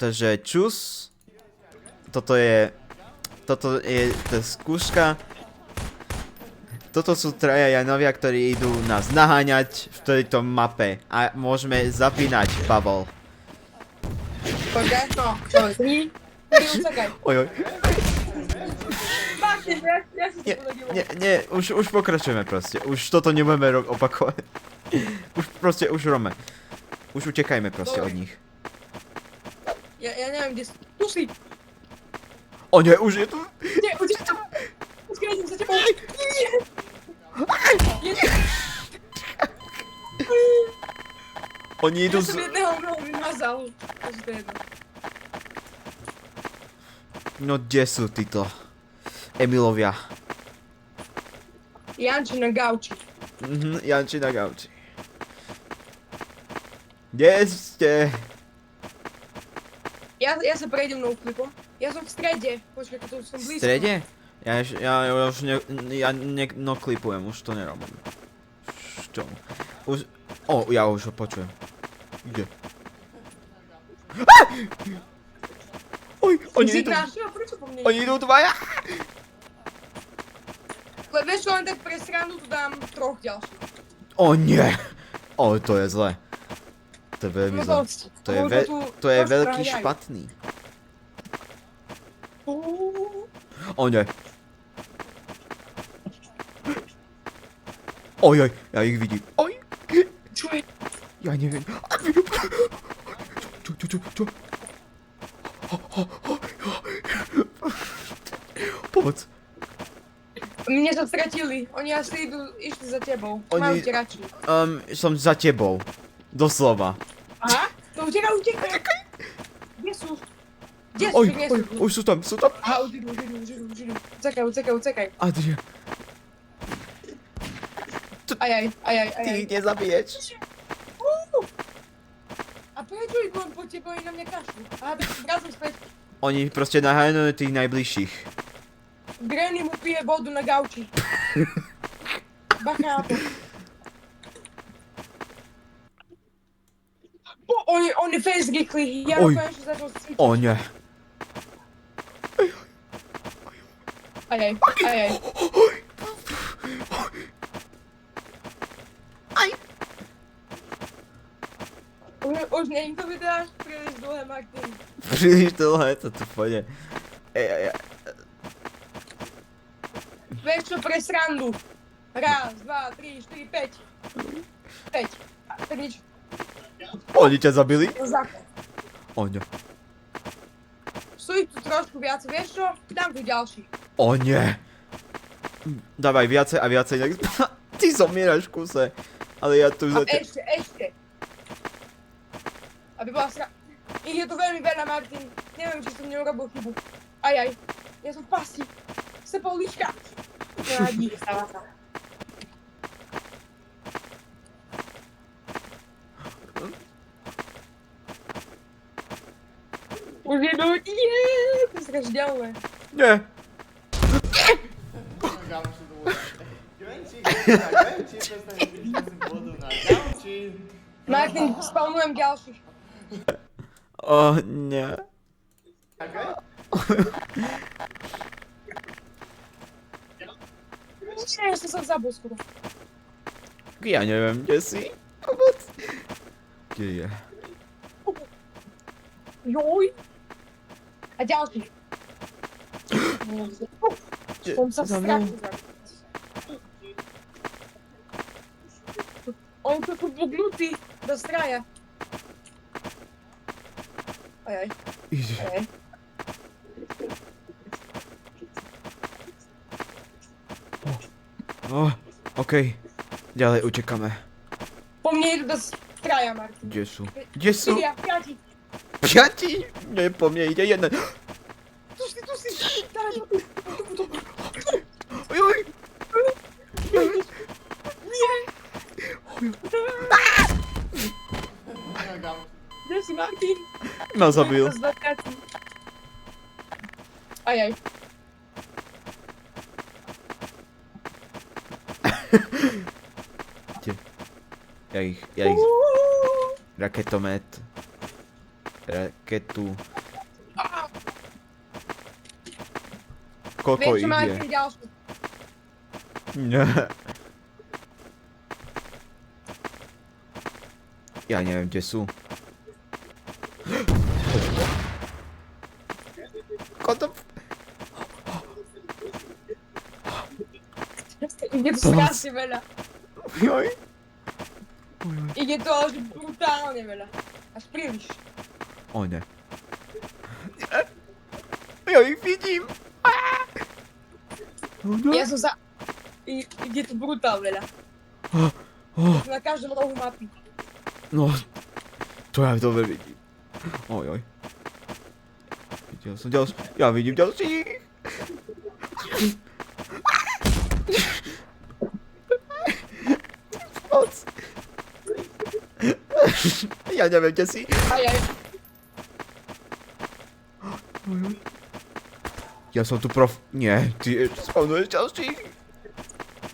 Takže čus. Toto je skúška. Toto sú traja Janovia, ktorí idú nás naháňať v tejto mape. A môžeme zapínať Pavel. Počkaj, no, ucekaj. Ojoj. Ja si to podľa Nie, už pokračujeme proste. Už toto nebudeme opakovať. Už Rome. Už utekajme proste od nich. Ja neviem, kde si. Tu si. O nie, už je tu. Nie, už je tu. Počkaj, idem za tebou. Nie. Je tu. Oni idú Ja som jedného vymazal. Takže to je jedno. No kde sú títo Emilovia? Janči na gauči. Janči na gauči. Kde ste? Ja sa prejdem no-clipom. Ja som v strede. Počkaj, tu som V blízko. strede? Ja už noklipujem, už to nerobím. Čo? Už... ja už ho počujem. Kde? Oj, oni Si idú. našiel? Prečo po mne? Oni idú dvaja. Vieš čo, len tak pre srandu tu dám troch ďalších. O nie. To je zle. To je veľmi zle. To je veľký špatný. O nie. Ojoj, ja ich vidím. Oj. Čo je? Ja neviem. Čo? Pomoc. Mne sa stratili. Oni asi išli za tebou. Majú ťa radši. Som za tebou. Doslova. Aha? To utekaj. Kde sú? Kde sú? Oj, Kde sú? už sú tam. Aha, utekaj. Utekaj. Adrian, Ajaj. ty ich nezabiješ. A prečo idú len po tebe, oni na mňa kašľú? Aha, tak vrátim späť. Oni proste naháňajú tých najbližších. Granny mu pije vodu na gauči. Bacha na to. On je face rýchly. Ja Oj. konečne začal cvičiť. O nie. Ajaj. Už nie to vydáš príliš dlhé, Martin. Príliš dlhé to tu pôjde. Vieš čo, pre srandu. Raz, dva, tri, štyri, 5. 5. Tak nič. Oni ťa zabili? Zákon. O nie. Sú ich tu trošku viac, vieš čo? Dám tu ďalší. O nie. Dávaj viacej a viacej. Ty zomieraš v kuse. Ale ja tu A za te... ešte. Aby bola Ich je tu veľmi veľa, Martin. Neviem, či som neurobil chybu. Ajaj. Ja som v pasti. Sepol líška. Nevadí, stáva sa. Už jedú. To je strašidelné. Nie. Martin, spawnujem ďalších. O nie. Ja som sa zabol skoro. Ja neviem, kde si. Pomoc. Kde je? Joj. A ďalších. Som sa Za mnou. stratil. On sú tu bugnutý do straja. Ajaj. Okej. Ďalej utekáme. Po mne idú do straja, Martin. Kde sú? Kde sú? Štyria, piati. Piati? Nie, po mne ide jeden. Tu si. Dávaj to. Ojoj. Nie. Kde si, Martin? Ma zabil. Ajaj. Ja ich... Raketomet. Raketu. Koľko Viem, ich čo má je? ten ďalší. Nie. Ja neviem, kde sú. Koto... Ide to Pomoc. strašne veľa. Joj. Ide to až brutálne veľa. Až príliš. O ne. Ja ich vidím. Oh, no. Ja som za... Ide to brutálne veľa. Oh, Na každom rohu mapy. no, to ja dobre vidím. Ojoj. Videl som ďalší. Ja vidím ďalší. Moc. Ja neviem, kde si. Aj. Ojoj. Ja som tu Nie, ty spawnuješ ďalších.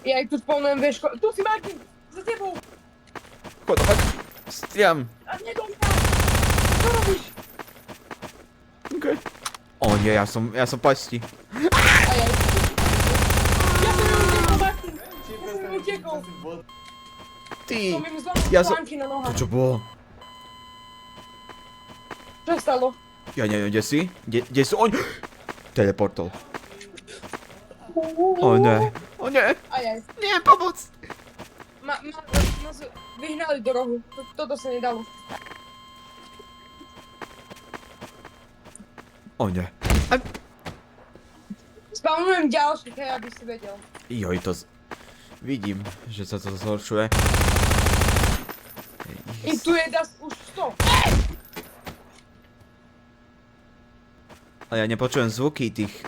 Ja ich tu spomínam, vieš, tu si Martin! Za tebou! Chodovať. Striam. A nie do mňa! Čo robíš? Okay. O nie, ja som pasti. Aj. Ja som ju utekol, Martin! Ja som ju utekol! Ty. To mi zlomil Ja som... články na nohách. To čo bolo? Čo sa stalo? Ja neviem, kde si? Kde sú oni? Teleportol. O ne. O ne. Aj. Nie, pomoc. Nás vyhnali do rohu. Toto sa nedalo. O ne. Spawnujem ďalších, hej, aby si vedel. Joj, to... Vidím, že sa to zhoršuje. I tu je už 100. Ale ja nepočujem zvuky tých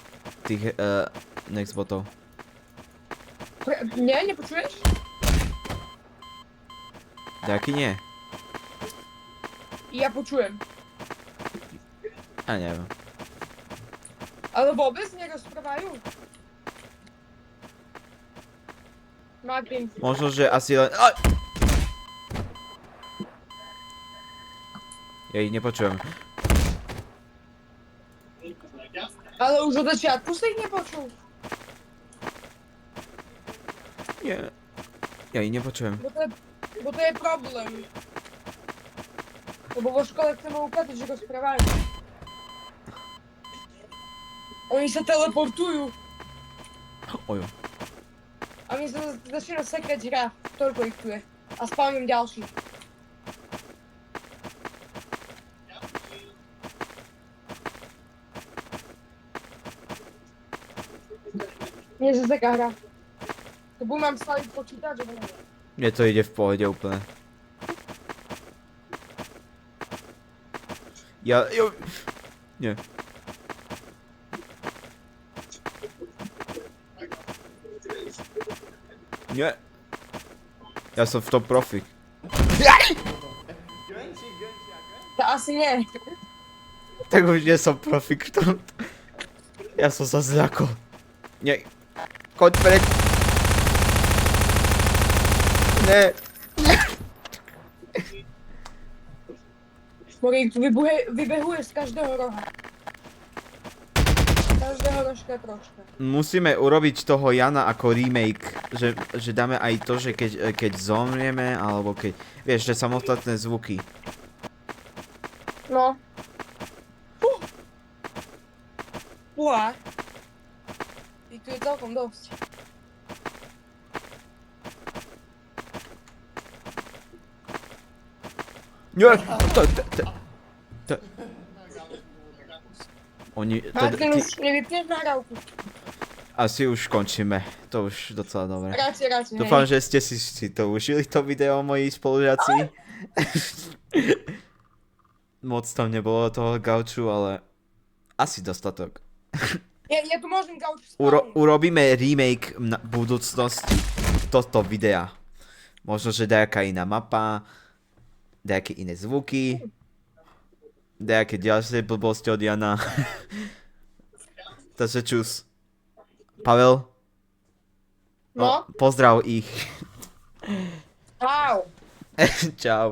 nextbotov. Nie, nepočuješ? Taký nie. Ja počujem. Ja neviem. Ale vôbec nerozprávajú. Martin. Možno, že asi len... Aj! Ja ich nepočujem. Ale už od začiatku si ich nepočul. Nie. Ja ich nepočujem. Bo to je problém. Lebo vo škole chceme ukázať, že rozprávajú. Oni sa teleportujú. Ojo. A mi sa začína sekať hra. Toľko ich tu je. A spavním ďalší. Nie, že taká hra. To budem mám staviť počítač, že neviem. Mne to ide v pohode úplne. Nie. Nie. Ja som v tom profi. To asi nie. Tak už nie som profik v tom. Ja som sa zľakol. Nie. Choď preč. Ne. Morik, vybehuješ z každého roha. Z každého rožka troška. Musíme urobiť toho Jana ako remake, že dáme aj to, že keď zomrieme, alebo keď, vieš, že samostatné zvuky. No. Uha. I tu je celkom dosť. Nie, Oni, Martin, už nevypneš nahrávku. asi už končíme, to už docela dobre. Radšej, Dúfam, hej. že ste si to užili, to video, moji spolužiaci. Moc tam nebolo toho gauču, ale asi dostatok. Ja tu môžem gauč spavniť. Urobíme remake na budúcnosti tohto videa. Možno, že nejaká iná mapa, nejaké iné zvuky, nejaké ďalšie blbosti od Jana. Takže čus. Pavel? No? Pozdrav ich. Čau. Čau.